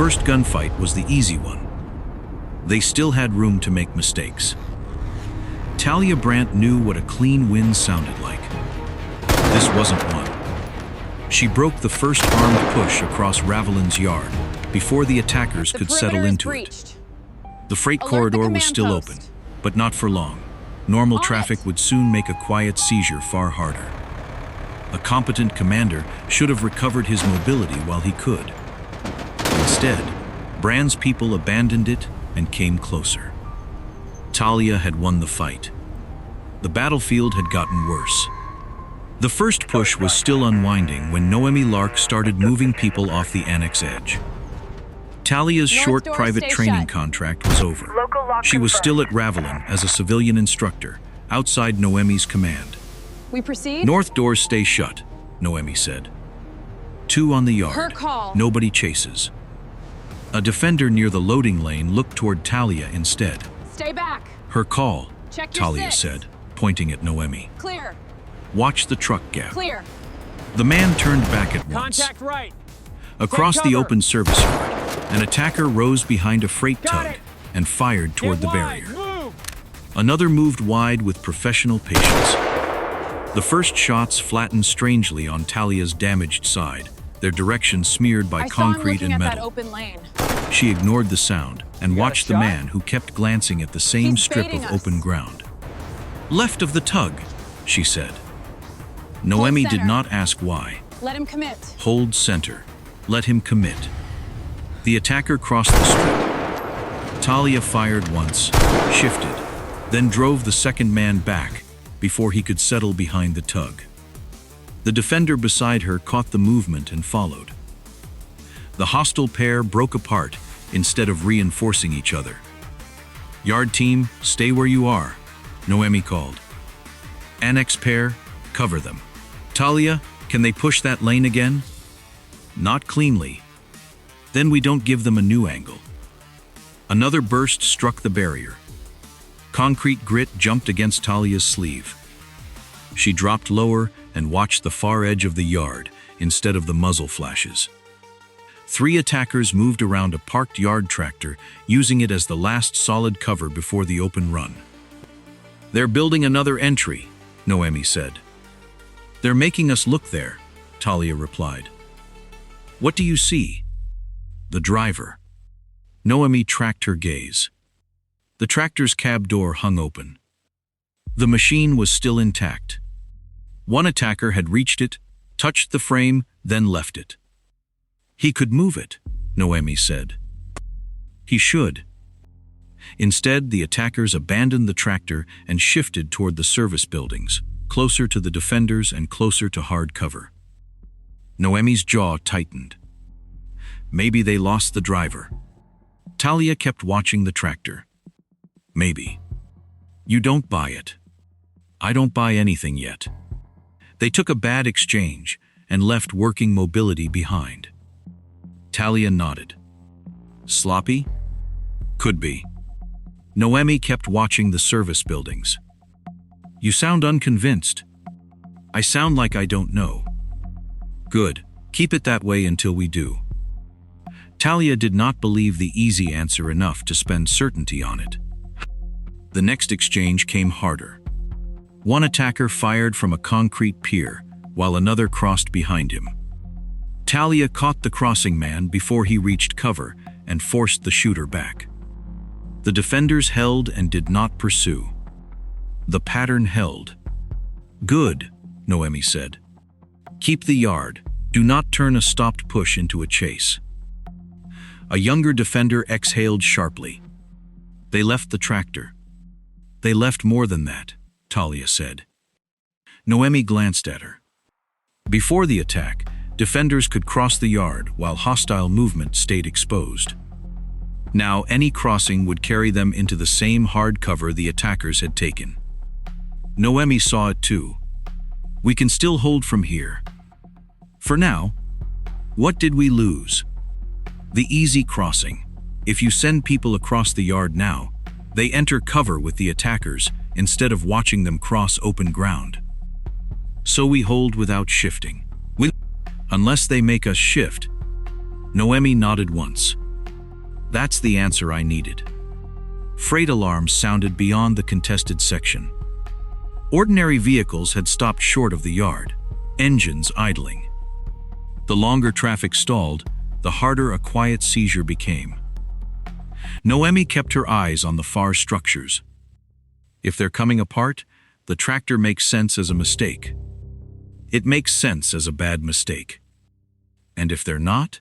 first gunfight was the easy one. They still had room to make mistakes. Talia Brandt knew what a clean win sounded like. This wasn't one. She broke the first armed push across Ravelin's yard before the attackers could settle into it. The freight corridor was still open, but not for long. Normal traffic would soon make a quiet seizure far harder. A competent commander should have recovered his mobility while he could. Instead, Brandt's people abandoned it and came closer. Talia had won the fight. The battlefield had gotten worse. The first push was still unwinding when Noemi Lark started moving people off the annex edge. Talia's short private training contract was over. She was still at Ravelin as a civilian instructor, outside Noemi's command. We proceed? North doors stay shut, Noemi said. 2 on the yard. Her call. Nobody chases. A defender near the loading lane looked toward Talia instead. Stay back. Her call, Check your Talia 6. said, pointing at Noemi. Clear. Watch the truck gap. Clear. The man turned back at once. Contact right. Across Take the cover. open service yard, an attacker rose behind a freight Got tug it. and fired toward Get the wide. barrier. Move. Another moved wide with professional patience. The first shots flattened strangely on Talia's damaged side, their direction smeared by I saw him concrete looking and at that metal. open lane. She ignored the sound and You got a watched the shot? man who kept glancing at the same He's strip baiting of us. open ground. Left of the tug, she said. Noemi did center. not ask why. Let him commit. Hold center. Let him commit. The attacker crossed the strip. Talia fired once, shifted, then drove the second man back before he could settle behind the tug. The defender beside her caught the movement and followed. The hostile pair broke apart instead of reinforcing each other. Yard team, stay where you are, Noemi called. Annex pair, cover them. Talia, can they push that lane again? Not cleanly. Then we don't give them a new angle. Another burst struck the barrier. Concrete grit jumped against Talia's sleeve. She dropped lower and watched the far edge of the yard instead of the muzzle flashes. 3 attackers moved around a parked yard tractor, using it as the last solid cover before the open run. They're building another entry, Noemi said. They're making us look there, Talia replied. What do you see? The driver. Noemi tracked her gaze. The tractor's cab door hung open. The machine was still intact. One attacker had reached it, touched the frame, then left it. He could move it, Noemi said. He should. Instead, the attackers abandoned the tractor and shifted toward the service buildings, closer to the defenders and closer to hard cover. Noemi's jaw tightened. Maybe they lost the driver. Talia kept watching the tractor. Maybe. You don't buy it. I don't buy anything yet. They took a bad exchange and left working mobility behind. Talia nodded. Sloppy? Could be. Noemi kept watching the service buildings. You sound unconvinced. I sound like I don't know. Good. Keep it that way until we do. Talia did not believe the easy answer enough to spend certainty on it. The next exchange came harder. One attacker fired from a concrete pier, while another crossed behind him. Talia caught the crossing man before he reached cover and forced the shooter back. The defenders held and did not pursue. The pattern held. Good, Noemi said. Keep the yard. Do not turn a stopped push into a chase. A younger defender exhaled sharply. They left the tractor. They left more than that, Talia said. Noemi glanced at her. Before the attack, defenders could cross the yard while hostile movement stayed exposed. Now any crossing would carry them into the same hard cover the attackers had taken. Noemi saw it too. We can still hold from here. For now, what did we lose? The easy crossing. If you send people across the yard now, they enter cover with the attackers instead of watching them cross open ground. So we hold without shifting. Unless they make us shift. Noemi nodded once. That's the answer I needed. Freight alarms sounded beyond the contested section. Ordinary vehicles had stopped short of the yard, engines idling. The longer traffic stalled, the harder a quiet seizure became. Noemi kept her eyes on the far structures. If they're coming apart, the tractor makes sense as a mistake. It makes sense as a bad mistake. And if they're not?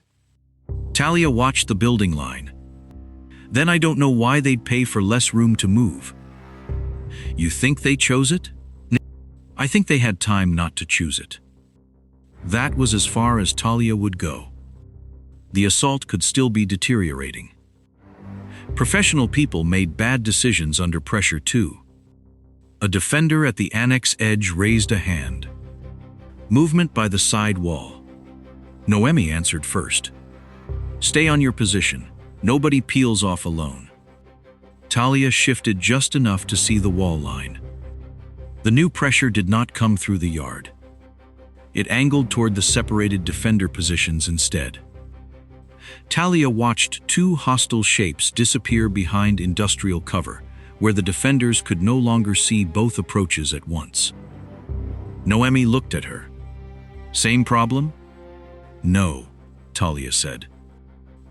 Talia watched the building line. Then I don't know why they'd pay for less room to move. You think they chose it? I think they had time not to choose it. That was as far as Talia would go. The assault could still be deteriorating. Professional people made bad decisions under pressure too. A defender at the annex edge raised a hand. Movement by the side wall. Noemi answered first. Stay on your position. Nobody peels off alone. Talia shifted just enough to see the wall line. The new pressure did not come through the yard. It angled toward the separated defender positions instead. Talia watched two hostile shapes disappear behind industrial cover, where the defenders could no longer see both approaches at once. Noemi looked at her. Same problem? No, Talia said.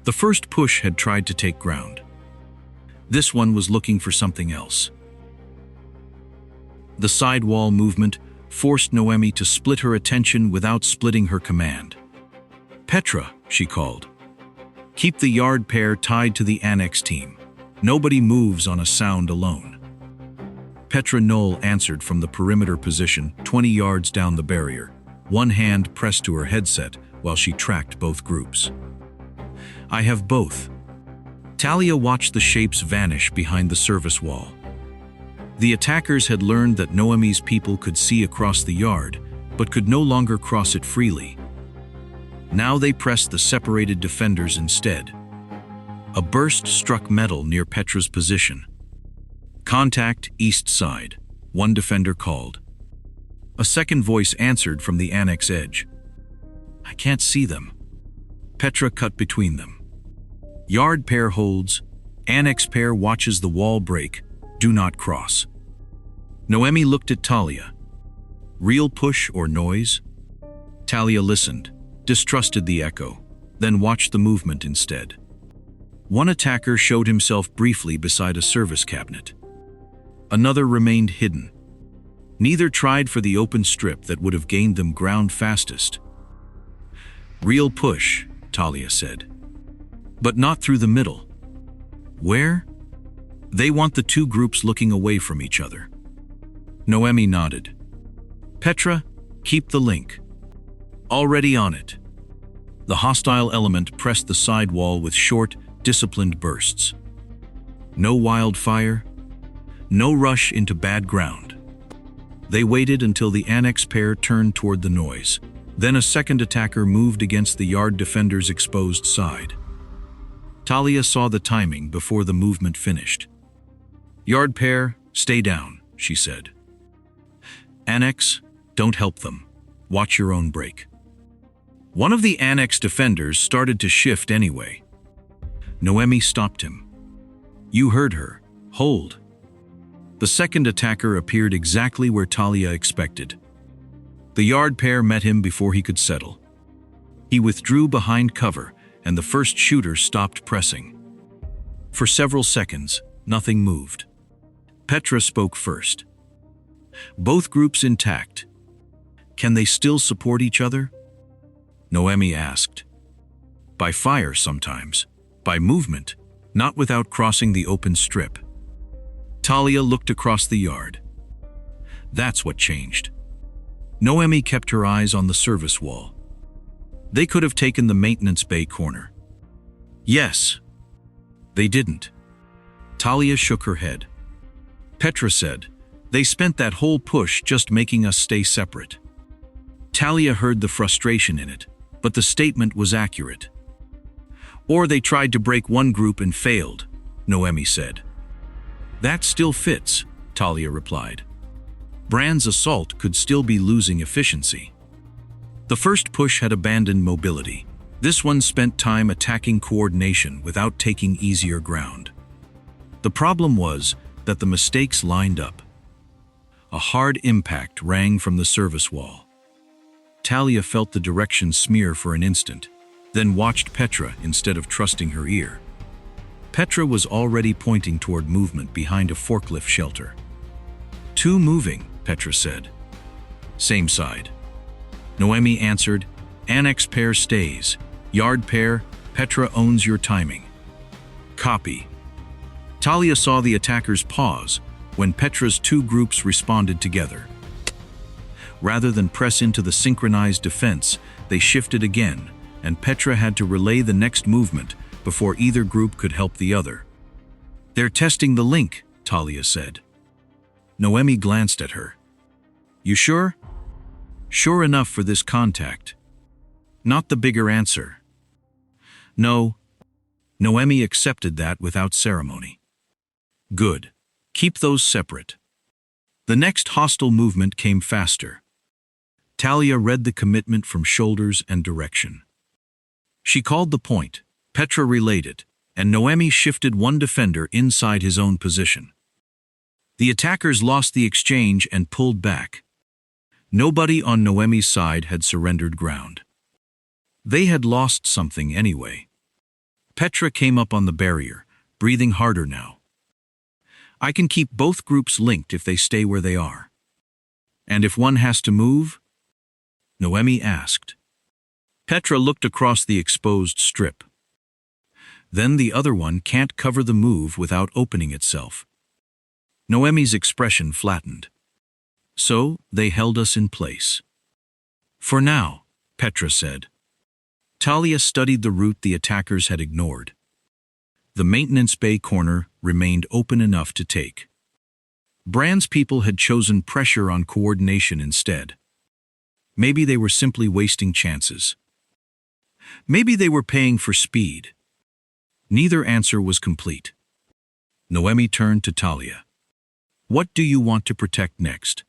The first push had tried to take ground. This one was looking for something else. The sidewall movement forced Noemi to split her attention without splitting her command. Petra, she called. Keep the yard pair tied to the annex team. Nobody moves on a sound alone. Petra Knoll answered from the perimeter position 20 yards down the barrier, one hand pressed to her headset while she tracked both groups. I have both. Talia watched the shapes vanish behind the service wall. The attackers had learned that Noemi's people could see across the yard, but could no longer cross it freely. Now they pressed the separated defenders instead. A burst struck metal near Petra's position. Contact east side, one defender called. A second voice answered from the annex edge. I can't see them. Petra cut between them. Yard pair holds, annex pair watches the wall break, do not cross. Noemi looked at Talia. Real push or noise? Talia listened, distrusted the echo, then watched the movement instead. One attacker showed himself briefly beside a service cabinet. Another remained hidden. Neither tried for the open strip that would have gained them ground fastest. Real push, Talia said. But not through the middle. Where? They want the two groups looking away from each other. Noemi nodded. Petra, keep the link. Already on it. The hostile element pressed the side wall with short, disciplined bursts. No wildfire, no rush into bad ground. They waited until the annex pair turned toward the noise. Then a second attacker moved against the yard defender's exposed side. Talia saw the timing before the movement finished. Yard pair, stay down, she said. Annex, don't help them. Watch your own break. One of the annex defenders started to shift anyway. Noemi stopped him. You heard her. Hold. The second attacker appeared exactly where Talia expected. The yard pair met him before he could settle. He withdrew behind cover, and the first shooter stopped pressing. For several seconds, nothing moved. Petra spoke first. Both groups intact. Can they still support each other? Noemi asked. By fire sometimes, by movement, not without crossing the open strip. Talia looked across the yard. That's what changed. Noemi kept her eyes on the service wall. They could have taken the maintenance bay corner. Yes. They didn't. Talia shook her head. Petra said, they spent that whole push just making us stay separate. Talia heard the frustration in it, but the statement was accurate. Or they tried to break one group and failed, Noemi said. That still fits, Talia replied. Brand's assault could still be losing efficiency. The first push had abandoned mobility. This one spent time attacking coordination without taking easier ground. The problem was that the mistakes lined up. A hard impact rang from the service wall. Talia felt the direction smear for an instant, then watched Petra instead of trusting her ear. Petra was already pointing toward movement behind a forklift shelter. "Two moving," Petra said. "Same side." Noemi answered, "Annex pair stays. Yard pair, Petra owns your timing." "Copy." Talia saw the attackers pause when Petra's two groups responded together. Rather than press into the synchronized defense, they shifted again, and Petra had to relay the next movement before either group could help the other. "They're testing the link," Talia said. Noemi glanced at her. "You sure?" "Sure enough for this contact." "Not the bigger answer." "No." Noemi accepted that without ceremony. "Good. Keep those separate." The next hostile movement came faster. Talia read the commitment from shoulders and direction. She called the point, Petra relayed it, and Noemi shifted one defender inside his own position. The attackers lost the exchange and pulled back. Nobody on Noemi's side had surrendered ground. They had lost something anyway. Petra came up on the barrier, breathing harder now. "I can keep both groups linked if they stay where they are." "And if one has to move?" Noemi asked. Petra looked across the exposed strip. "Then the other one can't cover the move without opening itself." Noemi's expression flattened. "So they held us in place." "For now," Petra said. Talia studied the route the attackers had ignored. The maintenance bay corner remained open enough to take. Brand's people had chosen pressure on coordination instead. Maybe they were simply wasting chances. Maybe they were paying for speed. Neither answer was complete. Noemi turned to Talia. "What do you want to protect next?"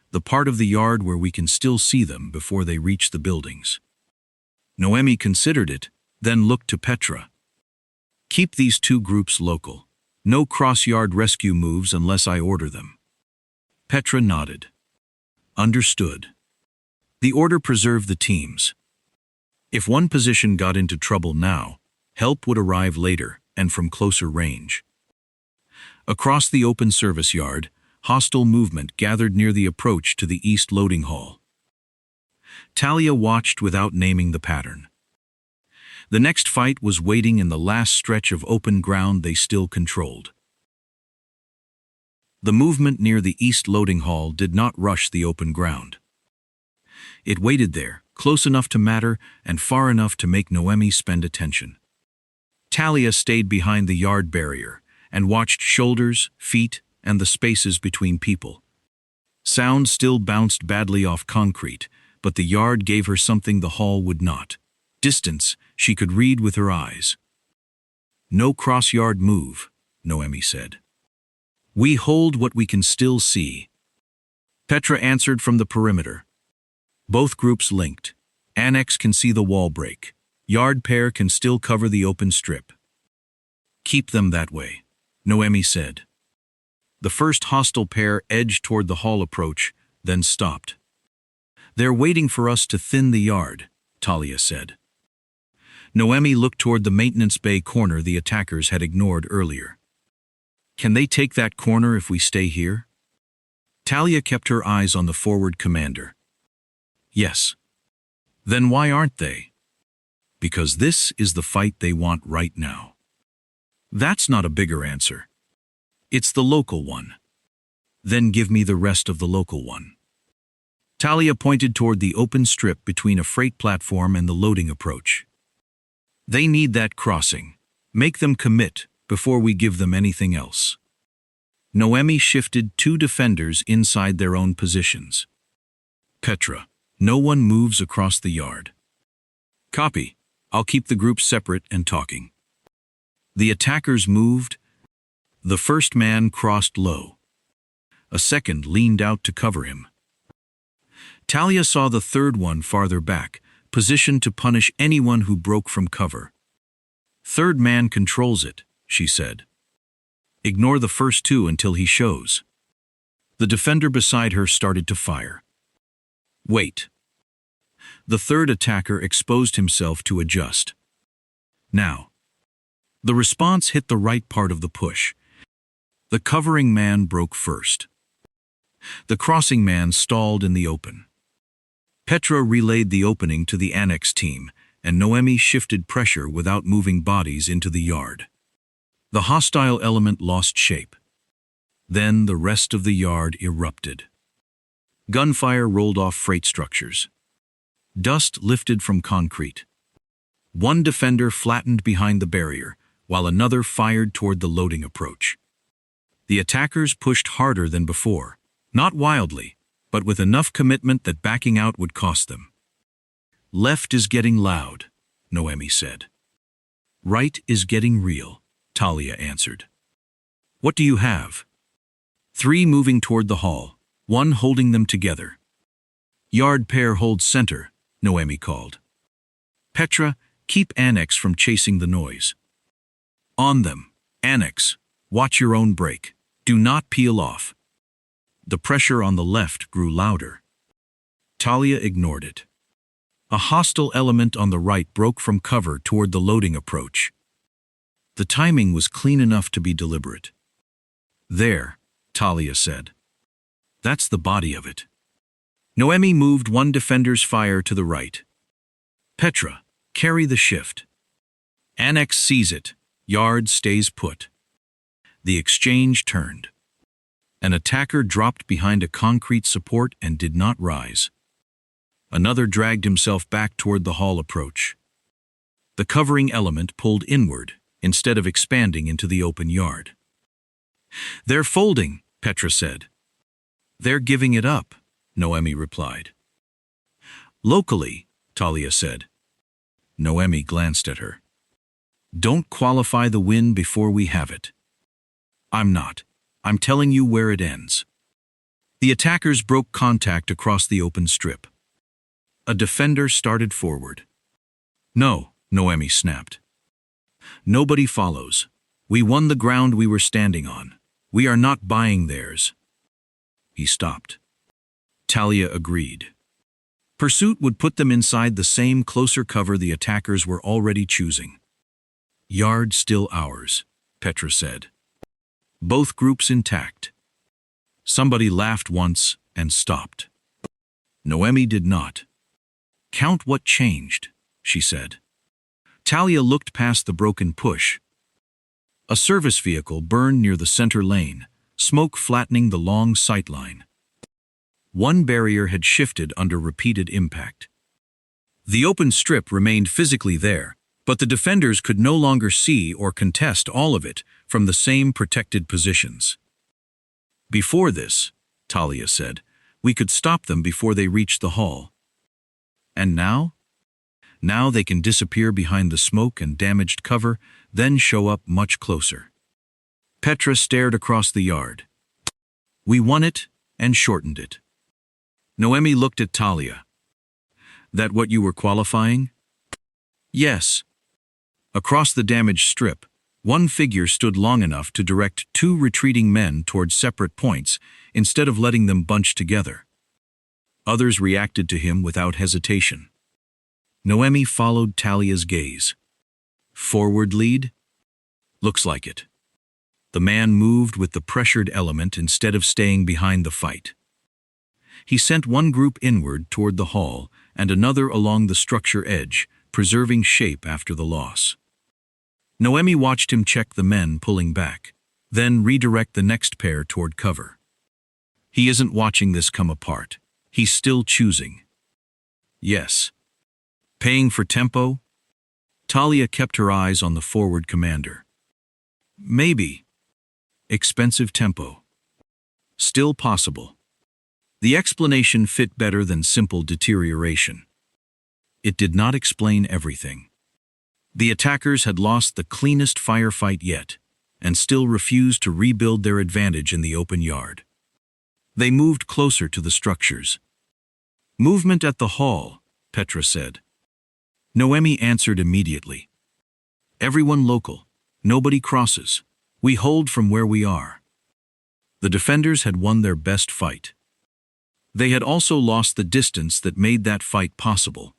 "The part of the yard where we can still see them before they reach the buildings." Noemi considered it, then looked to Petra. "Keep these two groups local. No cross-yard rescue moves unless I order them." Petra nodded. "Understood." The order preserved the teams. If one position got into trouble now, help would arrive later and from closer range. Across the open service yard, hostile movement gathered near the approach to the east loading hall. Talia watched without naming the pattern. The next fight was waiting in the last stretch of open ground they still controlled. The movement near the east loading hall did not rush the open ground. It waited there, close enough to matter and far enough to make Noemi spend attention. Talia stayed behind the yard barrier and watched shoulders, feet, and the spaces between people. Sound still bounced badly off concrete, but the yard gave her something the hall would not. Distance she could read with her eyes. "No cross-yard move," Noemi said. "We hold what we can still see." Petra answered from the perimeter. Both groups linked. Annex can see the wall break. Yard pair can still cover the open strip. "Keep them that way," Noemi said. The first hostile pair edged toward the hall approach, then stopped. "They're waiting for us to thin the yard," Talia said. Noemi looked toward the maintenance bay corner the attackers had ignored earlier. "Can they take that corner if we stay here?" Talia kept her eyes on the forward commander. "Yes." "Then why aren't they?" "Because this is the fight they want right now." "That's not a bigger answer." "It's the local one." "Then give me the rest of the local one." Talia pointed toward the open strip between a freight platform and the loading approach. "They need that crossing. Make them commit before we give them anything else." Noemi shifted two defenders inside their own positions. "Petra, no one moves across the yard." "Copy. I'll keep the groups separate and talking." The attackers moved. The first man crossed low. A second leaned out to cover him. Talia saw the third one farther back, positioned to punish anyone who broke from cover. Third man controls it, she said. Ignore the first two until he shows. The defender beside her started to fire. Wait. The third attacker exposed himself to adjust. Now. The response hit the right part of the push. The covering man broke first. The crossing man stalled in the open. Petra relayed the opening to the annex team, and Noemi shifted pressure without moving bodies into the yard. The hostile element lost shape. Then the rest of the yard erupted. Gunfire rolled off freight structures. Dust lifted from concrete. One defender flattened behind the barrier, while another fired toward the loading approach. The attackers pushed harder than before, not wildly, but with enough commitment that backing out would cost them. Left is getting loud, Noemi said. Right is getting real, Talia answered. What do you have? 3 moving toward the hall, 1 holding them together. Yard pair hold center, Noemi called. Petra, keep Annex from chasing the noise. On them, Annex, watch your own break. Do not peel off. The pressure on the left grew louder. Talia ignored it. A hostile element on the right broke from cover toward the loading approach. The timing was clean enough to be deliberate. There, Talia said. That's the body of it. Noemi moved one defender's fire to the right. Petra, carry the shift. Annex sees it. Yard stays put. The exchange turned. An attacker dropped behind a concrete support and did not rise. Another dragged himself back toward the hall approach. The covering element pulled inward instead of expanding into the open yard. They're folding, Petra said. They're giving it up, Noemi replied. Locally, Talia said. Noemi glanced at her. Don't qualify the win before we have it. I'm not. I'm telling you where it ends. The attackers broke contact across the open strip. A defender started forward. No, Noemi snapped. Nobody follows. We won the ground we were standing on. We are not buying theirs. He stopped. Talia agreed. Pursuit would put them inside the same closer cover the attackers were already choosing. Yard still ours, Petra said. Both groups intact. Somebody laughed once and stopped. Noemi did not. Count what changed, she said. Talia looked past the broken push. A service vehicle burned near the center lane, smoke flattening the long sight line. One barrier had shifted under repeated impact. The open strip remained physically there, but the defenders could no longer see or contest all of it from the same protected positions. Before this, Talia said, we could stop them before they reached the hall. And now? Now they can disappear behind the smoke and damaged cover, then show up much closer. Petra stared across the yard. We won it and shortened it. Noemi looked at Talia. That what you were qualifying? Yes. Across the damaged strip, one figure stood long enough to direct 2 retreating men toward separate points instead of letting them bunch together. Others reacted to him without hesitation. Noemi followed Talia's gaze. Forward lead? Looks like it. The man moved with the pressured element instead of staying behind the fight. He sent one group inward toward the hall and another along the structure edge, preserving shape after the loss. Noemi watched him check the men pulling back, then redirect the next pair toward cover. He isn't watching this come apart. He's still choosing. Yes. Paying for tempo? Talia kept her eyes on the forward commander. Maybe. Expensive tempo. Still possible. The explanation fit better than simple deterioration. It did not explain everything. The attackers had lost the cleanest firefight yet, and still refused to rebuild their advantage in the open yard. They moved closer to the structures. Movement at the hall, Petra said. Noemi answered immediately. Everyone local. Nobody crosses. We hold from where we are. The defenders had won their best fight. They had also lost the distance that made that fight possible.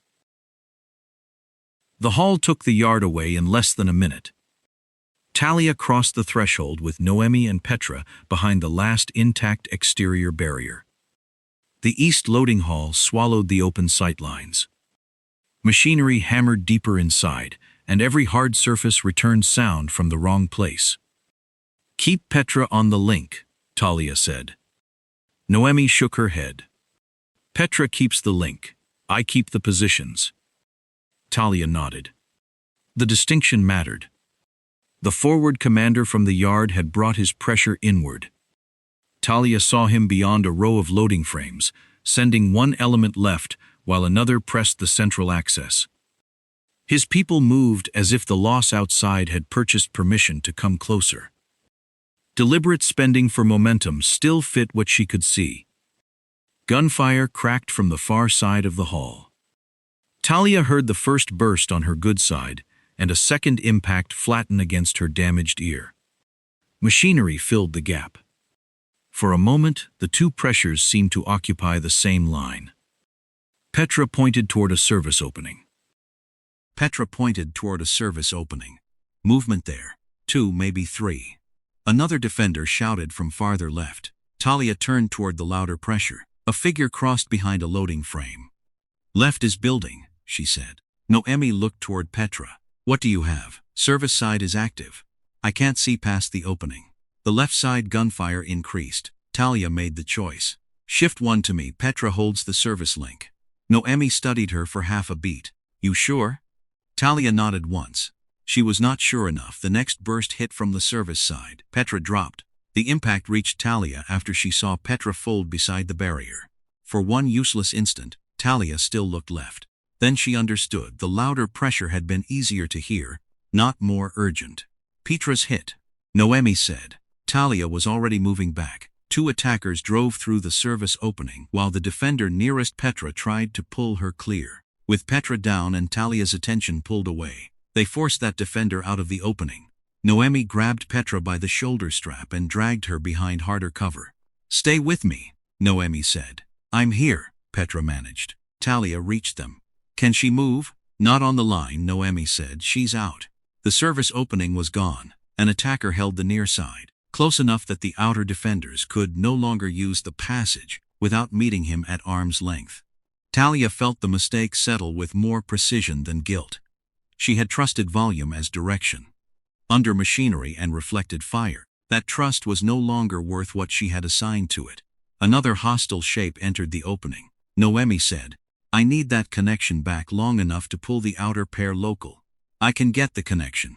The Hall took the yard away in less than a minute. Talia crossed the threshold with Noemi and Petra behind the last intact exterior barrier. The east loading hall swallowed the open sightlines. Machinery hammered deeper inside, and every hard surface returned sound from the wrong place. "Keep Petra on the link," Talia said. Noemi shook her head. "Petra keeps the link. I keep the positions." Talia nodded. The distinction mattered. The forward commander from the yard had brought his pressure inward. Talia saw him beyond a row of loading frames, sending one element left while another pressed the central axis. His people moved as if the loss outside had purchased permission to come closer. Deliberate spending for momentum still fit what she could see. Gunfire cracked from the far side of the hall. Talia heard the first burst on her good side, and a second impact flatten against her damaged ear. Machinery filled the gap. For a moment, the two pressures seemed to occupy the same line. Petra pointed toward a service opening. Movement there. 2, maybe 3. Another defender shouted from farther left. Talia turned toward the louder pressure. A figure crossed behind a loading frame. "Left is building," she said. Noemi looked toward Petra. "What do you have?" "Service side is active. I can't see past the opening." The left side gunfire increased. Talia made the choice. "Shift 1 to me." Petra holds the service link. Noemi studied her for half a beat. "You sure?" Talia nodded once. She was not sure enough. The next burst hit from the service side. Petra dropped. The impact reached Talia after she saw Petra fold beside the barrier. For one useless instant, Talia still looked left. Then she understood. The louder pressure had been easier to hear, not more urgent. "Petra's hit," Noemi said. Talia was already moving back. 2 attackers drove through the service opening, while the defender nearest Petra tried to pull her clear. With Petra down and Talia's attention pulled away, they forced that defender out of the opening. Noemi grabbed Petra by the shoulder strap and dragged her behind harder cover. "Stay with me," Noemi said. "I'm here," Petra managed. Talia reached them. "Can she move?" "Not on the line," Noemi said. "She's out." The service opening was gone. An attacker held the near side, close enough that the outer defenders could no longer use the passage without meeting him at arm's length. Talia felt the mistake settle with more precision than guilt. She had trusted volume as direction. Under machinery and reflected fire, that trust was no longer worth what she had assigned to it. Another hostile shape entered the opening. Noemi said, "I need that connection back long enough to pull the outer pair local." "I can get the connection."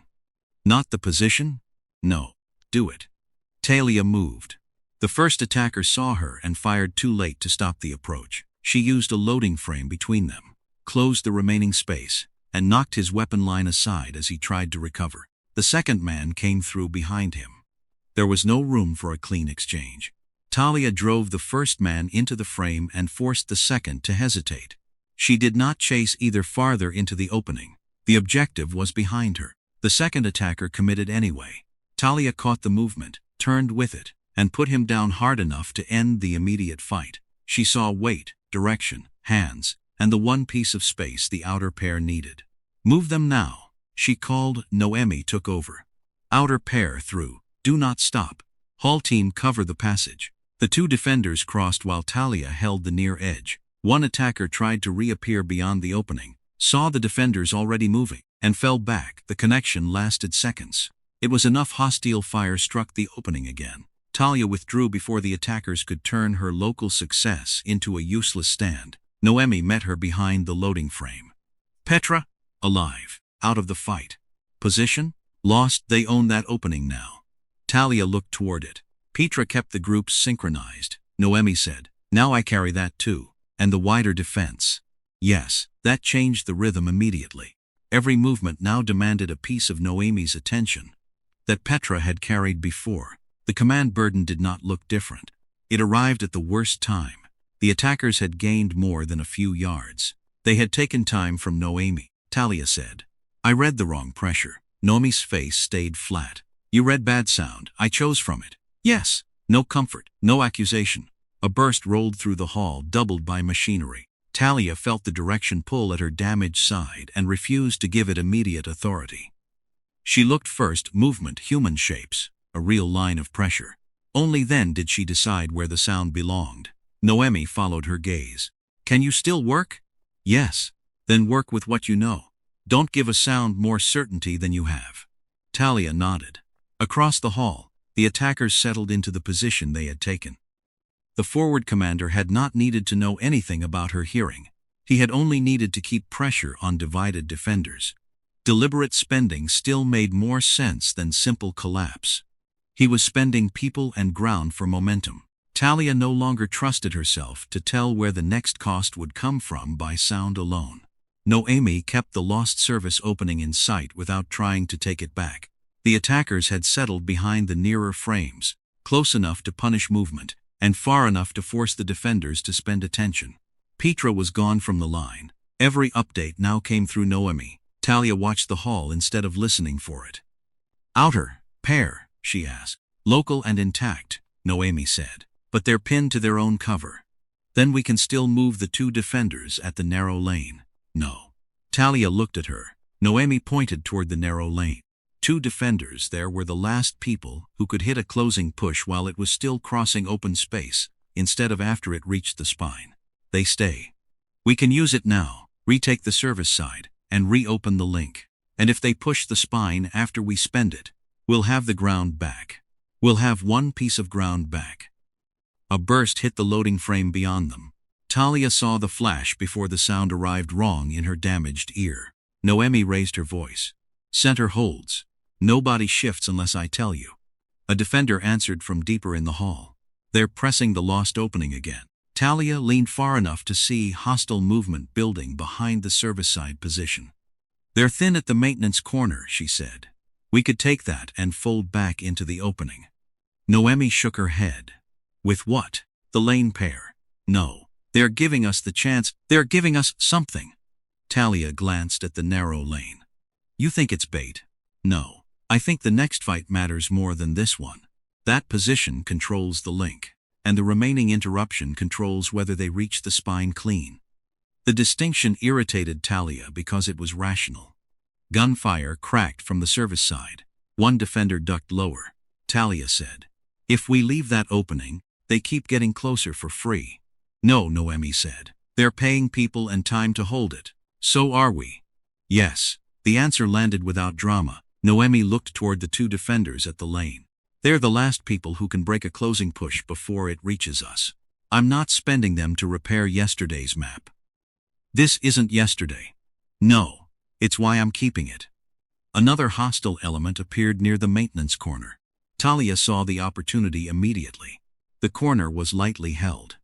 "Not the position?" "No. Do it." Talia moved. The first attacker saw her and fired too late to stop the approach. She used a loading frame between them, closed the remaining space, and knocked his weapon line aside as he tried to recover. The second man came through behind him. There was no room for a clean exchange. Talia drove the first man into the frame and forced the second to hesitate. She did not chase either farther into the opening. The objective was behind her. The second attacker committed anyway. Talia caught the movement, turned with it, and put him down hard enough to end the immediate fight. She saw weight, direction, hands, and the one piece of space the outer pair needed. "Move them now," she called. Noemi took over. "Outer pair through. Do not stop. Hall team cover the passage." The 2 defenders crossed while Talia held the near edge. One attacker tried to reappear beyond the opening, saw the defenders already moving, and fell back. The connection lasted seconds. It was enough hostile fire struck the opening again. Talia withdrew before the attackers could turn her local success into a useless stand. Noemi met her behind the loading frame. "Petra?" "Alive. Out of the fight." "Position?" "Lost. They own that opening now." Talia looked toward it. Petra kept the groups synchronized. Noemi said, "Now I carry that too. And the wider defense." Yes, that changed the rhythm immediately. Every movement now demanded a piece of Noemi's attention that Petra had carried before. The command burden did not look different. It arrived at the worst time. The attackers had gained more than a few yards. They had taken time from Noemi. Talia said. I read the wrong pressure. Noemi's face stayed flat. You read bad sound. I chose from it. Yes. No comfort. No accusation. A burst rolled through the hall, doubled by machinery. Talia felt the direction pull at her damaged side and refused to give it immediate authority. She looked first, movement, human shapes, a real line of pressure. Only then did she decide where the sound belonged. Noemi followed her gaze. Can you still work? Yes. Then work with what you know. Don't give a sound more certainty than you have. Talia nodded. Across the hall, the attackers settled into the position they had taken. The forward commander had not needed to know anything about her hearing. He had only needed to keep pressure on divided defenders. Deliberate spending still made more sense than simple collapse. He was spending people and ground for momentum. Talia no longer trusted herself to tell where the next cost would come from by sound alone. Noemi kept the lost service opening in sight without trying to take it back. The attackers had settled behind the nearer frames, close enough to punish movement, and far enough to force the defenders to spend attention. Petra was gone from the line. Every update now came through Noemi. Talia watched the hall instead of listening for it. Outer, pair, she asked. Local and intact, Noemi said. But they're pinned to their own cover. Then we can still move the two defenders at the narrow lane. No. Talia looked at her. Noemi pointed toward the narrow lane. Two defenders there were the last people who could hit a closing push while it was still crossing open space, instead of after it reached the spine. They stay. We can use it now, retake the service side, and reopen the link. And if they push the spine after we spend it, we'll have the ground back. We'll have one piece of ground back. A burst hit the loading frame beyond them. Talia saw the flash before the sound arrived wrong in her damaged ear. Noemi raised her voice. Center holds. Nobody shifts unless I tell you. A defender answered from deeper in the hall. They're pressing the lost opening again. Talia leaned far enough to see hostile movement building behind the service side position. They're thin at the maintenance corner, she said. We could take that and fold back into the opening. Noemi shook her head. With what? The lane pair. No. They're giving us the chance. They're giving us something. Talia glanced at the narrow lane. You think it's bait? No. I think the next fight matters more than this one. That position controls the link, and the remaining interruption controls whether they reach the spine clean. The distinction irritated Talia because it was rational. Gunfire cracked from the service side. One defender ducked lower. Talia said, If we leave that opening, they keep getting closer for free. No, Noemi said. They're paying people and time to hold it. So are we. Yes. The answer landed without drama. Noemi looked toward the two defenders at the lane. They're the last people who can break a closing push before it reaches us. I'm not spending them to repair yesterday's map. This isn't yesterday. No. It's why I'm keeping it. Another hostile element appeared near the maintenance corner. Talia saw the opportunity immediately. The corner was lightly held.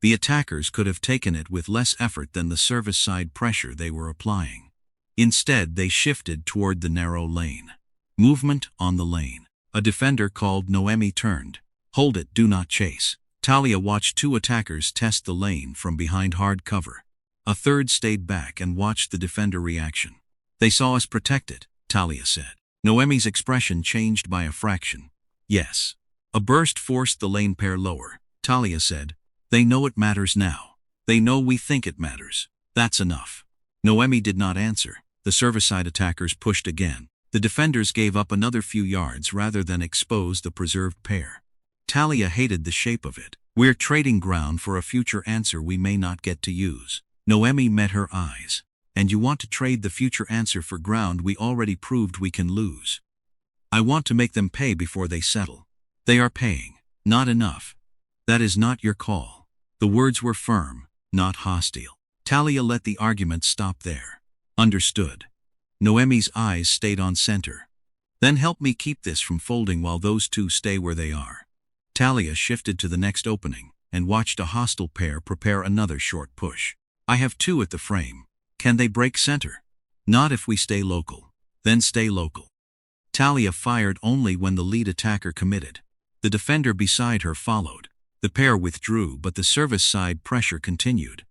The attackers could have taken it with less effort than the service side pressure they were applying. Instead, they shifted toward the narrow lane. Movement on the lane. A defender called. Noemi turned. Hold it, do not chase. Talia watched two attackers test the lane from behind hard cover. A third stayed back and watched the defender reaction. They saw us protect it, Talia said. Noemi's expression changed by a fraction. Yes. A burst forced the lane pair lower. Talia said, They know it matters now. They know we think it matters. That's enough. Noemi did not answer. The service-side attackers pushed again. The defenders gave up another few yards rather than expose the preserved pair. Talia hated the shape of it. We're trading ground for a future answer we may not get to use. Noemi met her eyes. And you want to trade the future answer for ground we already proved we can lose. I want to make them pay before they settle. They are paying. Not enough. That is not your call. The words were firm, not hostile. Talia let the argument stop there. Understood. Noemi's eyes stayed on center. Then help me keep this from folding while those two stay where they are. Talia shifted to the next opening and watched a hostile pair prepare another short push. I have two at the frame. Can they break center? Not if we stay local. Then stay local. Talia fired only when the lead attacker committed. The defender beside her followed. The pair withdrew, but the service side pressure continued.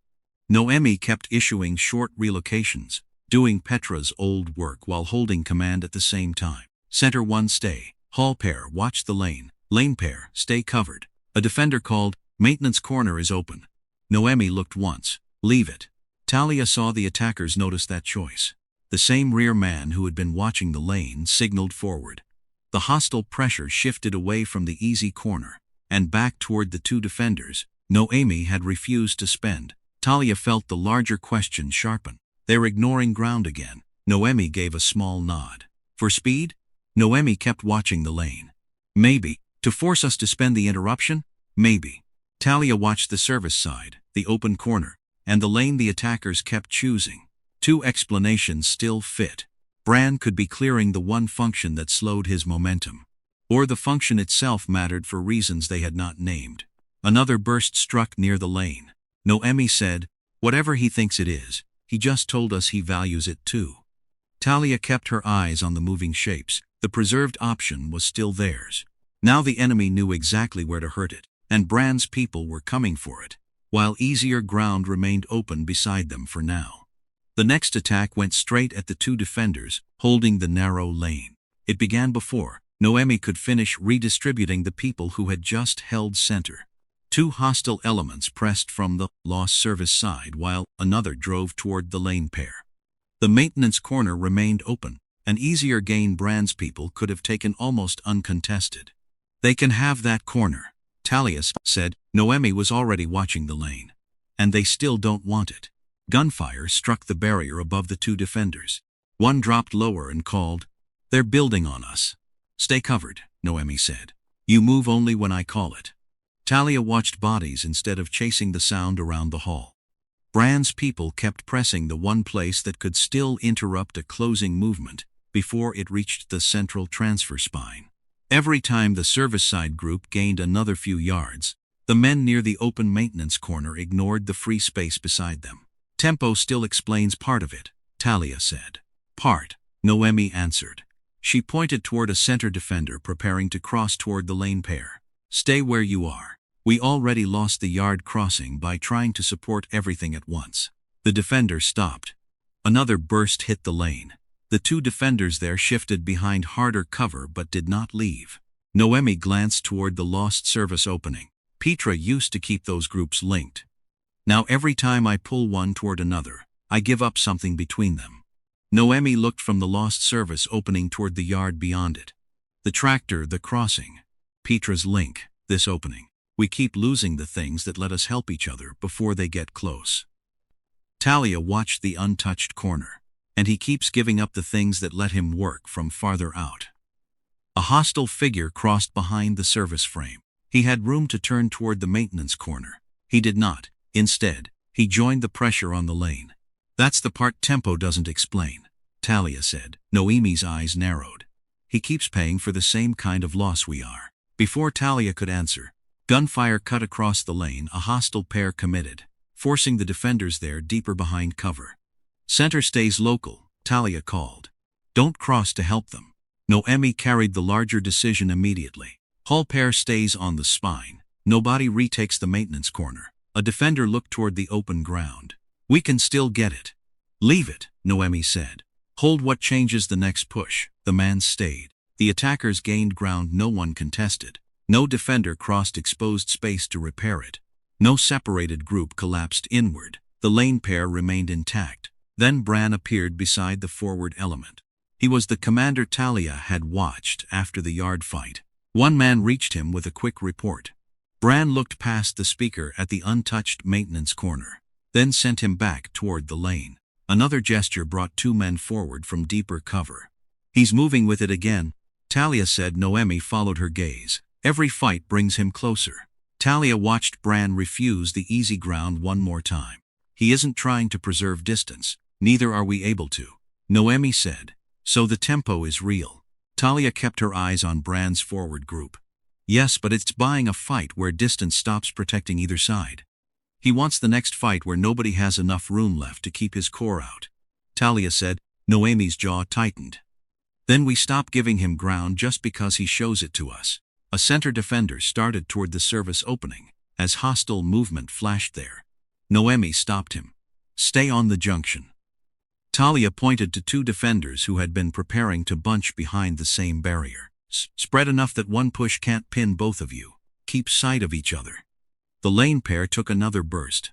Noemi kept issuing short relocations, doing Petra's old work while holding command at the same time. Center 1 stay. Hall pair watch the lane. Lane pair stay covered. A defender called, maintenance corner is open. Noemi looked once. Leave it. Talia saw the attackers notice that choice. The same rear man who had been watching the lane signaled forward. The hostile pressure shifted away from the easy corner and back toward the two defenders Noemi had refused to spend. Talia felt the larger question sharpen. They're ignoring ground again. Noemi gave a small nod. For speed? Noemi kept watching the lane. Maybe. To force us to spend the interruption? Maybe. Talia watched the service side, the open corner, and the lane the attackers kept choosing. Two explanations still fit. Bran could be clearing the one function that slowed his momentum. Or the function itself mattered for reasons they had not named. Another burst struck near the lane. Noemi said, whatever he thinks it is, he just told us he values it too. Talia kept her eyes on the moving shapes. The preserved option was still theirs. Now the enemy knew exactly where to hurt it, and Bran's people were coming for it, while easier ground remained open beside them for now. The next attack went straight at the two defenders, holding the narrow lane. It began before Noemi could finish redistributing the people who had just held center. Two hostile elements pressed from the lost service side while another drove toward the lane pair. The maintenance corner remained open, an easier gain Bran's people could have taken almost uncontested. They can have that corner, Talia said. Noemi was already watching the lane. And they still don't want it. Gunfire struck the barrier above the two defenders. One dropped lower and called, they're building on us. Stay covered, Noemi said. You move only when I call it. Talia watched bodies instead of chasing the sound around the hall. Bran's people kept pressing the one place that could still interrupt a closing movement before it reached the central transfer spine. Every time the service side group gained another few yards, the men near the open maintenance corner ignored the free space beside them. Tempo still explains part of it, Talia said. Part, Noemi answered. She pointed toward a center defender preparing to cross toward the lane pair. Stay where you are. We already lost the yard crossing by trying to support everything at once. The defender stopped. Another burst hit the lane. The two defenders there shifted behind harder cover but did not leave. Noemi glanced toward the lost service opening. Petra used to keep those groups linked. Now every time I pull one toward another, I give up something between them. Noemi looked from the lost service opening toward the yard beyond it. The tractor, the crossing. Petra's link, this opening. We keep losing the things that let us help each other before they get close. Talia watched the untouched corner, and he keeps giving up the things that let him work from farther out. A hostile figure crossed behind the service frame. He had room to turn toward the maintenance corner. He did not. Instead, he joined the pressure on the lane. That's the part Tempo doesn't explain, Talia said. Noemi's eyes narrowed. He keeps paying for the same kind of loss we are. Before Talia could answer, gunfire cut across the lane. A hostile pair committed, forcing the defenders there deeper behind cover. Center stays local, Talia called. Don't cross to help them. Noemi carried the larger decision immediately. Hall pair stays on the spine. Nobody retakes the maintenance corner. A defender looked toward the open ground. We can still get it. Leave it, Noemi said. Hold what changes the next push. The man stayed. The attackers gained ground no one contested. No defender crossed exposed space to repair it. No separated group collapsed inward. The lane pair remained intact. Then Bran appeared beside the forward element. He was the commander Talia had watched after the yard fight. One man reached him with a quick report. Bran looked past the speaker at the untouched maintenance corner, then sent him back toward the lane. Another gesture brought two men forward from deeper cover. He's moving with it again, Talia said. Noemi followed her gaze. Every fight brings him closer. Talia watched Bran refuse the easy ground one more time. He isn't trying to preserve distance. Neither are we able to, Noemi said. So the tempo is real. Talia kept her eyes on Bran's forward group. Yes, but it's buying a fight where distance stops protecting either side. He wants the next fight where nobody has enough room left to keep his core out, Talia said. Noemi's jaw tightened. Then we stop giving him ground just because he shows it to us. A center defender started toward the service opening as hostile movement flashed there. Noemi stopped him. Stay on the junction. Talia pointed to two defenders who had been preparing to bunch behind the same barrier. Spread enough that one push can't pin both of you. Keep sight of each other. The lane pair took another burst.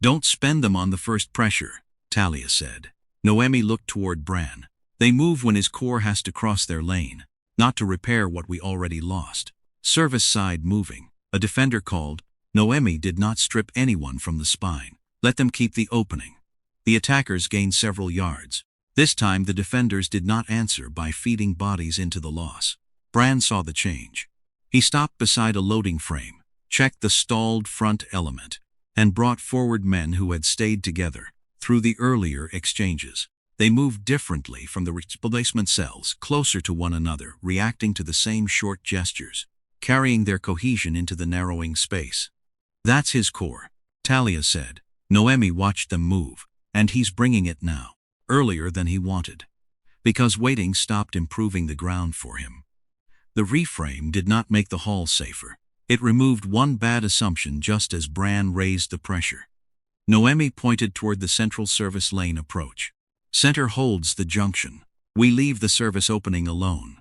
Don't spend them on the first pressure, Talia said. Noemi looked toward Bran. They move when his core has to cross their lane, not to repair what we already lost. Service side moving. A defender called. Noemi did not strip anyone from the spine. Let them keep the opening. The attackers gained several yards. This time the defenders did not answer by feeding bodies into the loss. Bran saw the change. He stopped beside a loading frame, checked the stalled front element, and brought forward men who had stayed together through the earlier exchanges. They moved differently from the replacement cells, closer to one another, reacting to the same short gestures, carrying their cohesion into the narrowing space. That's his core, Talia said. Noemi watched them move, and he's bringing it now, earlier than he wanted, because waiting stopped improving the ground for him. The reframe did not make the hall safer. It removed one bad assumption just as Bran raised the pressure. Noemi pointed toward the central service lane approach. Center holds the junction. We leave the service opening alone.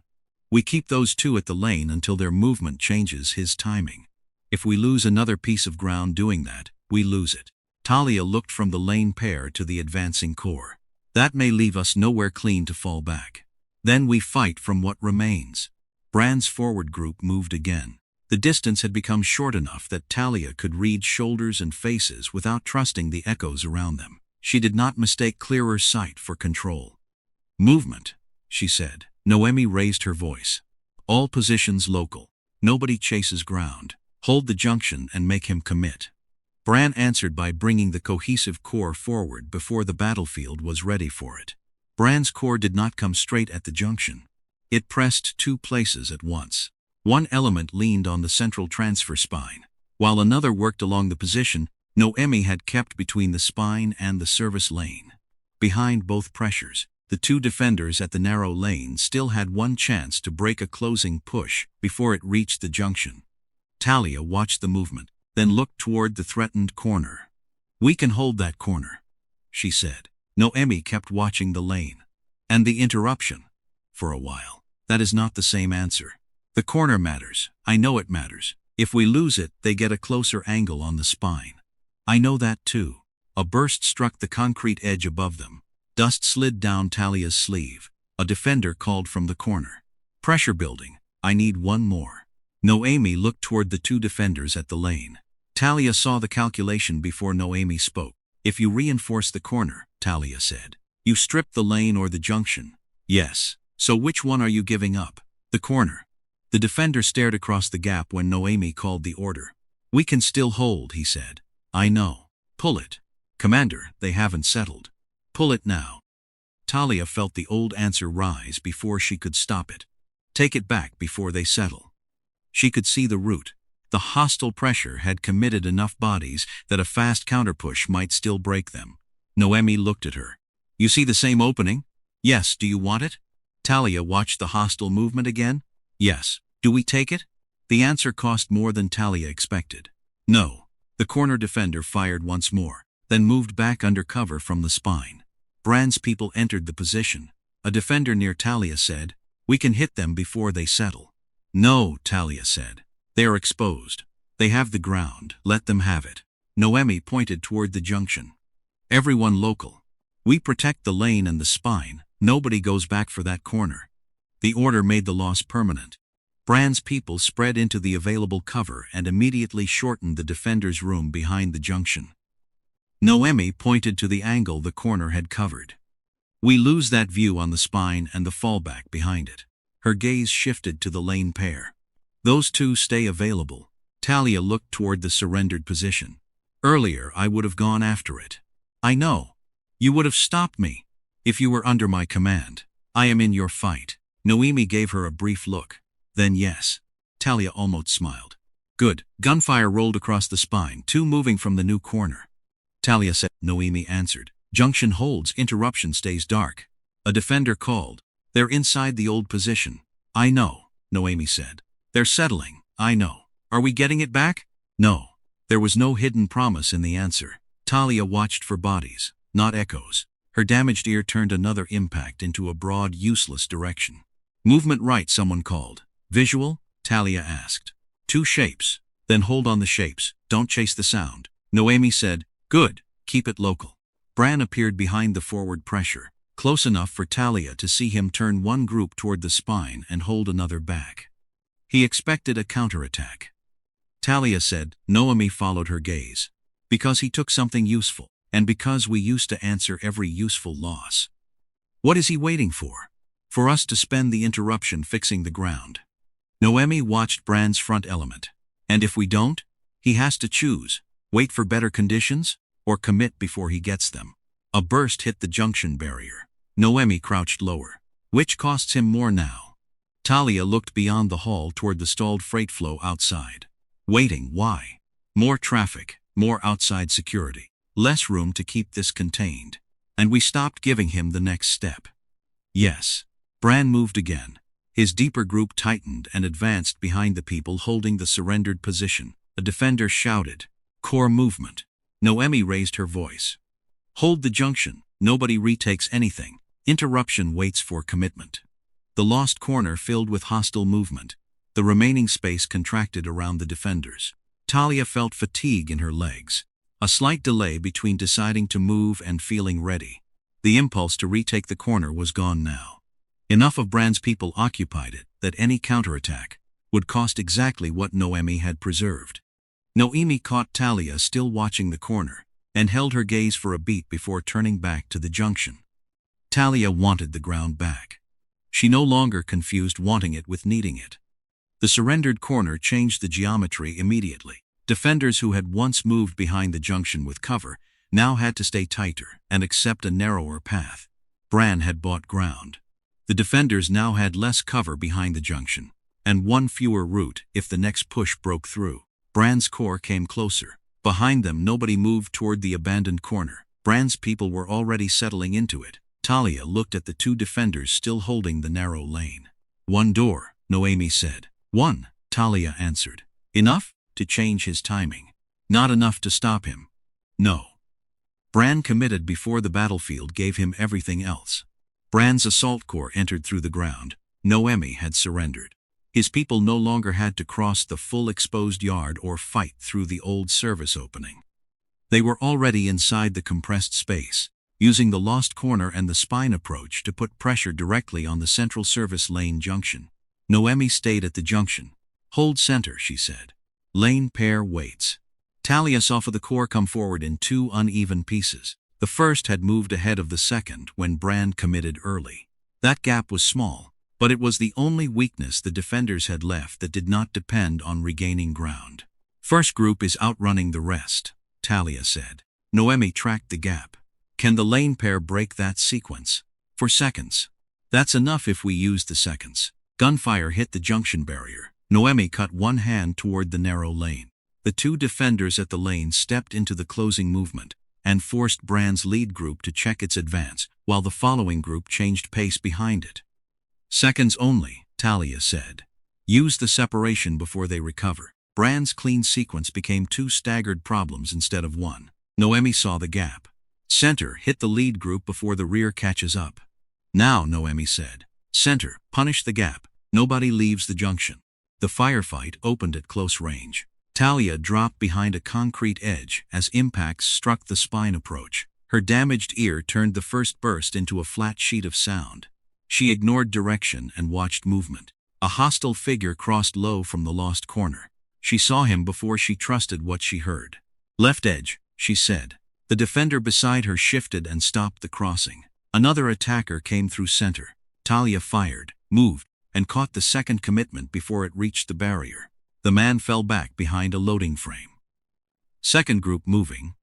We keep those two at the lane until their movement changes his timing. If we lose another piece of ground doing that, we lose it. Talia looked from the lane pair to the advancing core. That may leave us nowhere clean to fall back. Then we fight from what remains. Bran's forward group moved again. The distance had become short enough that Talia could read shoulders and faces without trusting the echoes around them. She did not mistake clearer sight for control. Movement, she said. Noemi raised her voice. All positions local. Nobody chases ground. Hold the junction and make him commit. Bran answered by bringing the cohesive core forward before the battlefield was ready for it. Bran's core did not come straight at the junction. It pressed two places at once. One element leaned on the central transfer spine, while another worked along the position Noemi had kept between the spine and the service lane. Behind both pressures, the two defenders at the narrow lane still had one chance to break a closing push before it reached the junction. Talia watched the movement, then looked toward the threatened corner. We can hold that corner, she said. Noemi kept watching the lane. And the interruption? For a while. That is not the same answer. The corner matters. I know it matters. If we lose it, they get a closer angle on the spine. I know that too. A burst struck the concrete edge above them. Dust slid down Talia's sleeve. A defender called from the corner. Pressure building. I need one more. Noemi looked toward the two defenders at the lane. Talia saw the calculation before Noemi spoke. If you reinforce the corner, Talia said, you strip the lane or the junction. Yes. So which one are you giving up? The corner. The defender stared across the gap when Noemi called the order. We can still hold, he said. I know. Pull it. Commander, they haven't settled. Pull it now. Talia felt the old answer rise before she could stop it. Take it back before they settle. She could see the route. The hostile pressure had committed enough bodies that a fast counterpush might still break them. Noemi looked at her. You see the same opening? Yes, do you want it? Talia watched the hostile movement again. Yes. Do we take it? The answer cost more than Talia expected. No. The corner defender fired once more, then moved back under cover from the spine. Bran's people entered the position. A defender near Talia said, we can hit them before they settle. No, Talia said. They are exposed. They have the ground. Let them have it. Noemi pointed toward the junction. Everyone local. We protect the lane and the spine. Nobody goes back for that corner. The order made the loss permanent. Bran's people spread into the available cover and immediately shortened the defender's room behind the junction. Noemi pointed to the angle the corner had covered. We lose that view on the spine and the fallback behind it. Her gaze shifted to the lane pair. Those two stay available. Talia looked toward the surrendered position. Earlier I would have gone after it. I know. You would have stopped me. If you were under my command. I am in your fight. Noemi gave her a brief look. Then yes. Talia almost smiled. Good. Gunfire rolled across the spine, two moving from the new corner. Talia said. Noemi answered. Junction holds, interruption stays dark. A defender called. They're inside the old position. I know, Noemi said. They're settling. I know. Are we getting it back? No. There was no hidden promise in the answer. Talia watched for bodies, not echoes. Her damaged ear turned another impact into a broad, useless direction. Movement right, someone called. Visual? Talia asked. 2 shapes. Then hold on the shapes. Don't chase the sound. Noemi said, Good. Keep it local. Bran appeared behind the forward pressure, close enough for Talia to see him turn one group toward the spine and hold another back. He expected a counterattack. Talia said. Noemi followed her gaze. Because he took something useful, and because we used to answer every useful loss. What is he waiting for? For us to spend the interruption fixing the ground. Noemi watched Bran's front element. And if we don't, he has to choose, wait for better conditions, or commit before he gets them. A burst hit the junction barrier. Noemi crouched lower. Which costs him more now? Talia looked beyond the hall toward the stalled freight flow outside. Waiting, why? More traffic, more outside security, less room to keep this contained. And we stopped giving him the next step. Yes. Bran moved again. His deeper group tightened and advanced behind the people holding the surrendered position. A defender shouted, Core movement. Noemi raised her voice. Hold the junction. Nobody retakes anything. Interruption waits for commitment. The lost corner filled with hostile movement. The remaining space contracted around the defenders. Talia felt fatigue in her legs. A slight delay between deciding to move and feeling ready. The impulse to retake the corner was gone now. Enough of Bran's people occupied it that any counterattack would cost exactly what Noemi had preserved. Noemi caught Talia still watching the corner and held her gaze for a beat before turning back to the junction. Talia wanted the ground back. She no longer confused wanting it with needing it. The surrendered corner changed the geometry immediately. Defenders who had once moved behind the junction with cover now had to stay tighter and accept a narrower path. Bran had bought ground. The defenders now had less cover behind the junction, and one fewer route if the next push broke through. Bran's corps came closer. Behind them, nobody moved toward the abandoned corner. Bran's people were already settling into it. Talia looked at the 2 defenders still holding the narrow lane. 1 door, Noemi said. 1, Talia answered. Enough to change his timing. Not enough to stop him. No. Bran committed before the battlefield gave him everything else. Bran's assault corps entered through the ground. Noemi had surrendered. His people no longer had to cross the full exposed yard or fight through the old service opening. They were already inside the compressed space, using the lost corner and the spine approach to put pressure directly on the central service lane junction. Noemi stayed at the junction. Hold center, she said. Lane pair waits. Talia saw the corps come forward in 2 uneven pieces. The first had moved ahead of the second when Bran committed early. That gap was small, but it was the only weakness the defenders had left that did not depend on regaining ground. First group is outrunning the rest, Talia said. Noemi tracked the gap. Can the lane pair break that sequence? For seconds. That's enough if we use the seconds. Gunfire hit the junction barrier. Noemi cut one hand toward the narrow lane. The 2 defenders at the lane stepped into the closing movement and forced Bran's lead group to check its advance, while the following group changed pace behind it. Seconds only, Talia said. Use the separation before they recover. Bran's clean sequence became 2 staggered problems instead of 1. Noemi saw the gap. Center, hit the lead group before the rear catches up. Now, Noemi said. Center, punish the gap. Nobody leaves the junction. The firefight opened at close range. Talia dropped behind a concrete edge as impacts struck the spine approach. Her damaged ear turned the first burst into a flat sheet of sound. She ignored direction and watched movement. A hostile figure crossed low from the lost corner. She saw him before she trusted what she heard. Left edge, she said. The defender beside her shifted and stopped the crossing. Another attacker came through center. Talia fired, moved, and caught the second commitment before it reached the barrier. The man fell back behind a loading frame. Second group moving.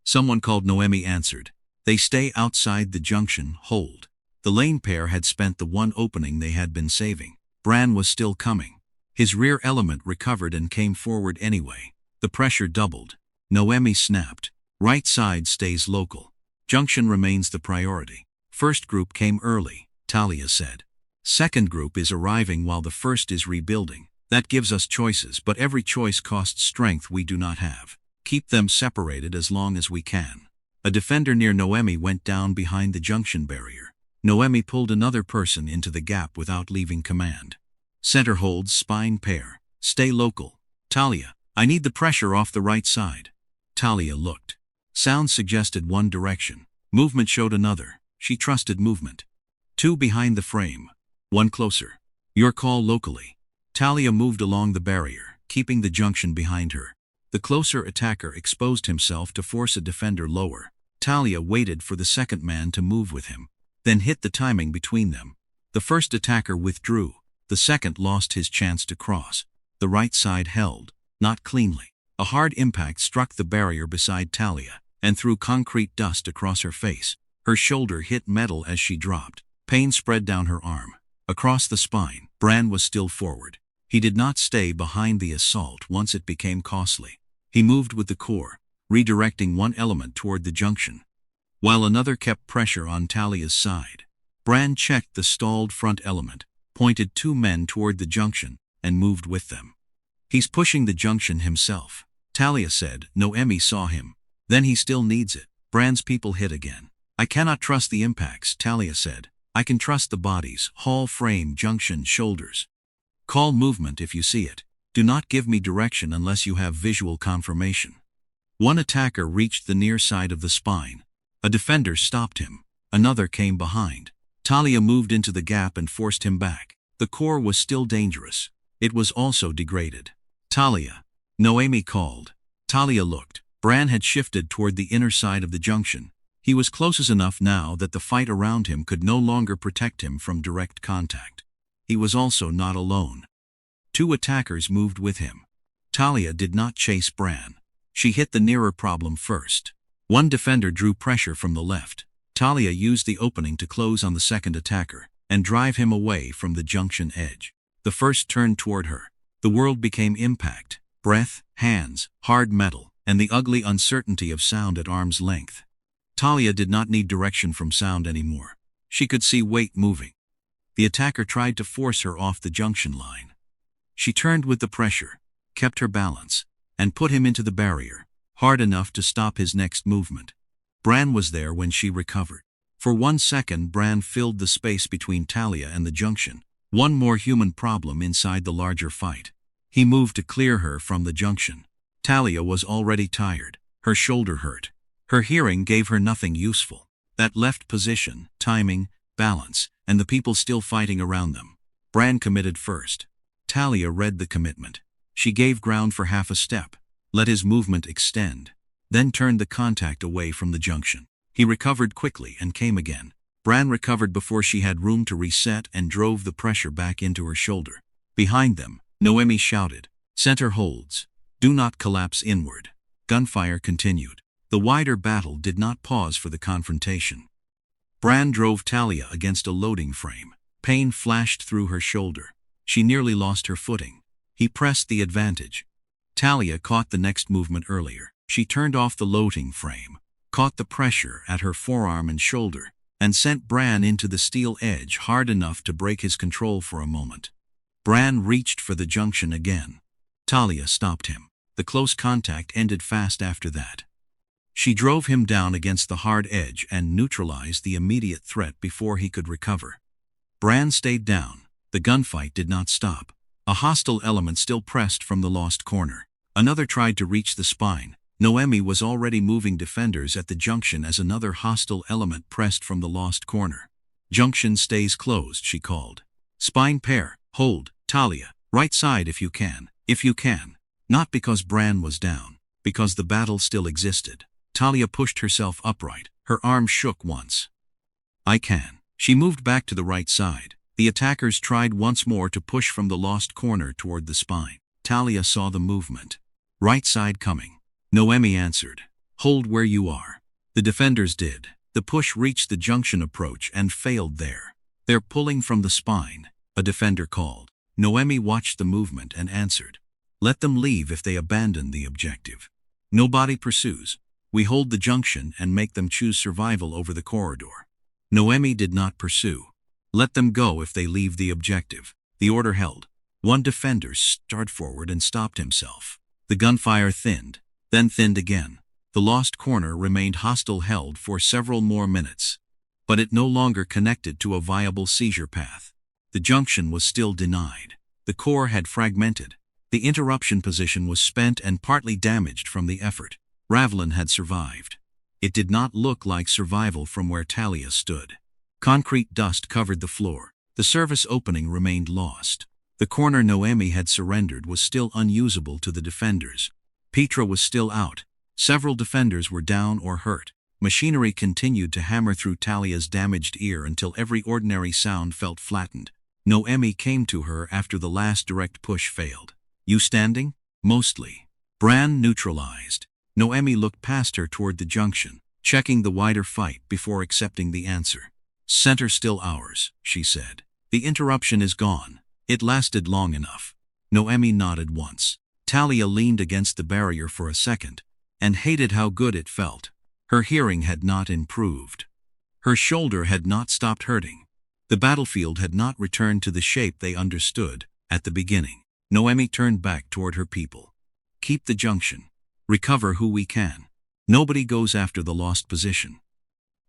Someone called. Noemi answered. They stay outside the junction, hold. The lane pair had spent the 1 opening they had been saving. Bran was still coming. His rear element recovered and came forward anyway. The pressure doubled. Noemi snapped. Right side stays local. Junction remains the priority. First group came early, Talia said. Second group is arriving while the first is rebuilding. That gives us choices, but every choice costs strength we do not have. Keep them separated as long as we can. A defender near Noemi went down behind the junction barrier. Noemi pulled another person into the gap without leaving command. Center holds, spine pair. Stay local. Talia, I need the pressure off the right side. Talia looked. Sound suggested one direction. Movement showed another. She trusted movement. 2 behind the frame. 1 closer. Your call locally. Talia moved along the barrier, keeping the junction behind her. The closer attacker exposed himself to force a defender lower. Talia waited for the second man to move with him, then hit the timing between them. The first attacker withdrew. The second lost his chance to cross. The right side held, not cleanly. A hard impact struck the barrier beside Talia and threw concrete dust across her face. Her shoulder hit metal as she dropped. Pain spread down her arm. Across the spine, Brandt was still forward. He did not stay behind the assault once it became costly. He moved with the core, redirecting one element toward the junction, while another kept pressure on Talia's side. Brandt checked the stalled front element, pointed 2 men toward the junction, and moved with them. He's pushing the junction himself, Talia said. Noemi saw him. Then he still needs it. Brandt's people hit again. I cannot trust the impacts, Talia said. I can trust the bodies, hull, frame, junction, shoulders. Call movement if you see it. Do not give me direction unless you have visual confirmation. One attacker reached the near side of the spine. A defender stopped him. Another came behind. Talia moved into the gap and forced him back. The core was still dangerous. It was also degraded. Talia. Noemi called. Talia looked. Brandt had shifted toward the inner side of the junction. He was close enough now that the fight around him could no longer protect him from direct contact. He was also not alone. 2 attackers moved with him. Talia did not chase Brandt. She hit the nearer problem first. One defender drew pressure from the left. Talia used the opening to close on the second attacker and drive him away from the junction edge. The first turned toward her. The world became impact, breath, hands, hard metal, and the ugly uncertainty of sound at arm's length. Talia did not need direction from sound anymore. She could see weight moving. The attacker tried to force her off the junction line. She turned with the pressure, kept her balance, and put him into the barrier, hard enough to stop his next movement. Brandt was there when she recovered. For 1 second, Brandt filled the space between Talia and the junction. One more human problem inside the larger fight. He moved to clear her from the junction. Talia was already tired. Her shoulder hurt. Her hearing gave her nothing useful. That left position, timing, balance, and the people still fighting around them. Brandt committed first. Talia read the commitment. She gave ground for half a step, let his movement extend, then turned the contact away from the junction. He recovered quickly and came again. Brandt recovered before she had room to reset and drove the pressure back into her shoulder. Behind them, Noemi shouted, "Center holds. Do not collapse inward." Gunfire continued. The wider battle did not pause for the confrontation. Brandt drove Talia against a loading frame. Pain flashed through her shoulder. She nearly lost her footing. He pressed the advantage. Talia caught the next movement earlier. She turned off the loading frame, caught the pressure at her forearm and shoulder, and sent Brandt into the steel edge hard enough to break his control for a moment. Brandt reached for the junction again. Talia stopped him. The close contact ended fast after that. She drove him down against the hard edge and neutralized the immediate threat before he could recover. Brandt stayed down. The gunfight did not stop. A hostile element still pressed from the lost corner. Another tried to reach the spine. Noemi was already moving defenders at the junction as another hostile element pressed from the lost corner. "Junction stays closed," she called. "Spine pair, hold, Talia, right side if you can. If you can." Not because Brandt was down, because the battle still existed. Talia pushed herself upright. Her arm shook once. "I can." She moved back to the right side. The attackers tried once more to push from the lost corner toward the spine. Talia saw the movement. "Right side coming." Noemi answered, "Hold where you are." The defenders did. The push reached the junction approach and failed there. "They're pulling from the spine," a defender called. Noemi watched the movement and answered, "Let them leave if they abandon the objective. Nobody pursues. We hold the junction and make them choose survival over the corridor." Noemi did not pursue. "Let them go if they leave the objective." The order held. One defender started forward and stopped himself. The gunfire thinned, then thinned again. The lost corner remained hostile held for several more minutes, but it no longer connected to a viable seizure path. The junction was still denied. The core had fragmented. The interruption position was spent and partly damaged from the effort. Ravelin had survived. It did not look like survival from where Talia stood. Concrete dust covered the floor. The service opening remained lost. The corner Noemi had surrendered was still unusable to the defenders. Petra was still out. Several defenders were down or hurt. Machinery continued to hammer through Talia's damaged ear until every ordinary sound felt flattened. Noemi came to her after the last direct push failed. "You standing?" "Mostly." Bran neutralized. Noemi looked past her toward the junction, checking the wider fight before accepting the answer. "Center still ours," she said. "The interruption is gone. It lasted long enough." Noemi nodded once. Talia leaned against the barrier for a second, and hated how good it felt. Her hearing had not improved. Her shoulder had not stopped hurting. The battlefield had not returned to the shape they understood at the beginning. Noemi turned back toward her people. "Keep the junction. Recover who we can. Nobody goes after the lost position."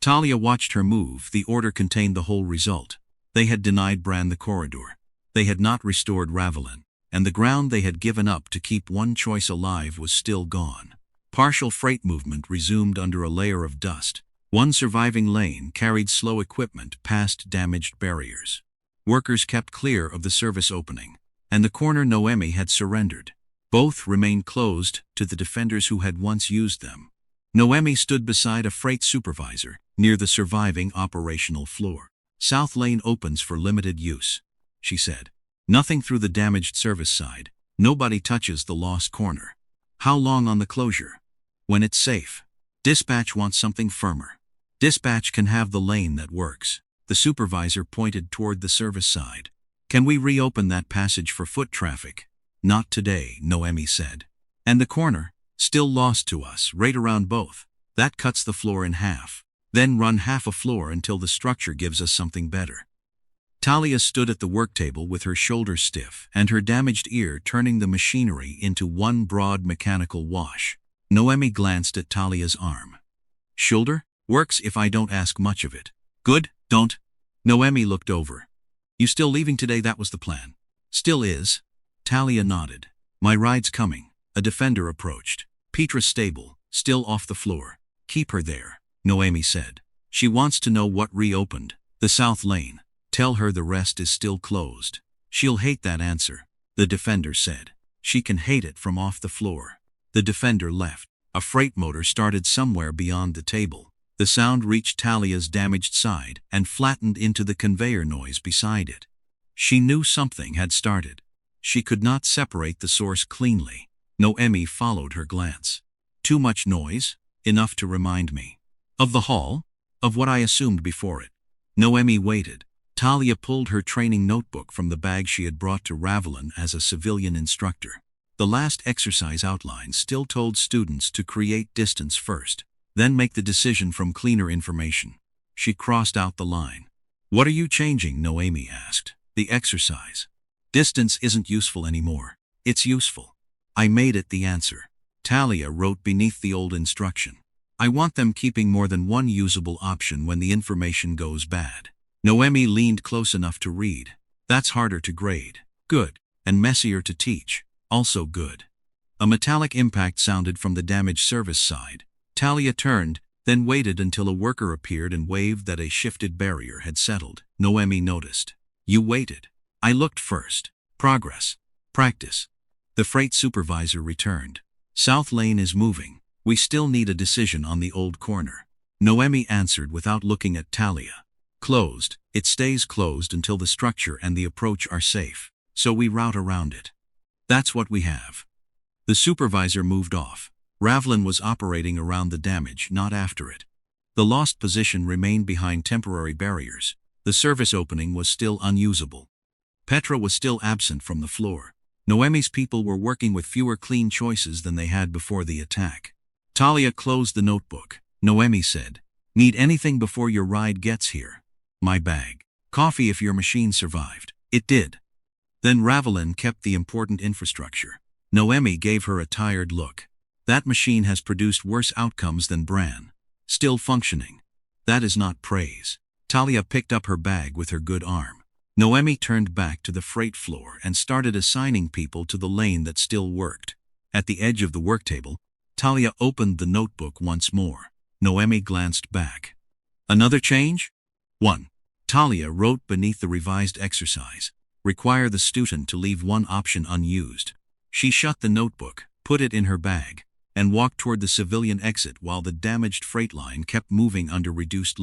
Talia watched her move. The order contained the whole result. They had denied Bran the corridor. They had not restored Ravelin, and the ground they had given up to keep one choice alive was still gone. Partial freight movement resumed under a layer of dust. One surviving lane carried slow equipment past damaged barriers. Workers kept clear of the service opening, and the corner Noemi had surrendered. Both remained closed to the defenders who had once used them. Noemi stood beside a freight supervisor near the surviving operational floor. "South lane opens for limited use," she said. "Nothing through the damaged service side. Nobody touches the lost corner." "How long on the closure?" "When it's safe. Dispatch wants something firmer." "Dispatch can have the lane that works." The supervisor pointed toward the service side. "Can we reopen that passage for foot traffic?" "Not today," Noemi said. "And the corner? Still lost to us, right around both. That cuts the floor in half. Then run half a floor until the structure gives us something better." Talia stood at the work table with her shoulders stiff and her damaged ear turning the machinery into one broad mechanical wash. Noemi glanced at Talia's arm. "Shoulder? Works if I don't ask much of it." "Good, don't." Noemi looked over. "You still leaving today? That was the plan." "Still is." Talia nodded. "My ride's coming." A defender approached. "Petra stable, still off the floor. Keep her there," Noemi said. "She wants to know what reopened." "The south lane. Tell her the rest is still closed." "She'll hate that answer," the defender said. "She can hate it from off the floor." The defender left. A freight motor started somewhere beyond the table. The sound reached Talia's damaged side and flattened into the conveyor noise beside it. She knew something had started. She could not separate the source cleanly. Noemi followed her glance. "Too much noise? Enough to remind me." "Of the hall? Of what I assumed before it." Noemi waited. Talia pulled her training notebook from the bag she had brought to Ravelin as a civilian instructor. The last exercise outline still told students to create distance first, then make the decision from cleaner information. She crossed out the line. "What are you changing?" Noemi asked. "The exercise. Distance isn't useful anymore." "It's useful." "I made it the answer." Talia wrote beneath the old instruction. "I want them keeping more than one usable option when the information goes bad." Noemi leaned close enough to read. "That's harder to grade." "Good. And messier to teach." "Also good." A metallic impact sounded from the damaged service side. Talia turned, then waited until a worker appeared and waved that a shifted barrier had settled. Noemi noticed. "You waited." "I looked first." "Progress. Practice." The freight supervisor returned. "South lane is moving. We still need a decision on the old corner." Noemi answered without looking at Talia. "Closed. It stays closed until the structure and the approach are safe. So we route around it. That's what we have." The supervisor moved off. Ravelin was operating around the damage, not after it. The lost position remained behind temporary barriers. The service opening was still unusable. Petra was still absent from the floor. Noemi's people were working with fewer clean choices than they had before the attack. Talia closed the notebook. Noemi said, "Need anything before your ride gets here?" "My bag." "Coffee if your machine survived." "It did." Then Ravelin kept the important infrastructure. Noemi gave her a tired look. That machine has produced worse outcomes than Bran. Still functioning. That is not praise. Talia picked up her bag with her good arm. Noemi turned back to the freight floor and started assigning people to the lane that still worked. At the edge of the work table, Talia opened the notebook once more. Noemi glanced back. Another change? 1. Talia wrote beneath the revised exercise, require the student to leave one option unused. She shut the notebook, put it in her bag, and walked toward the civilian exit while the damaged freight line kept moving under reduced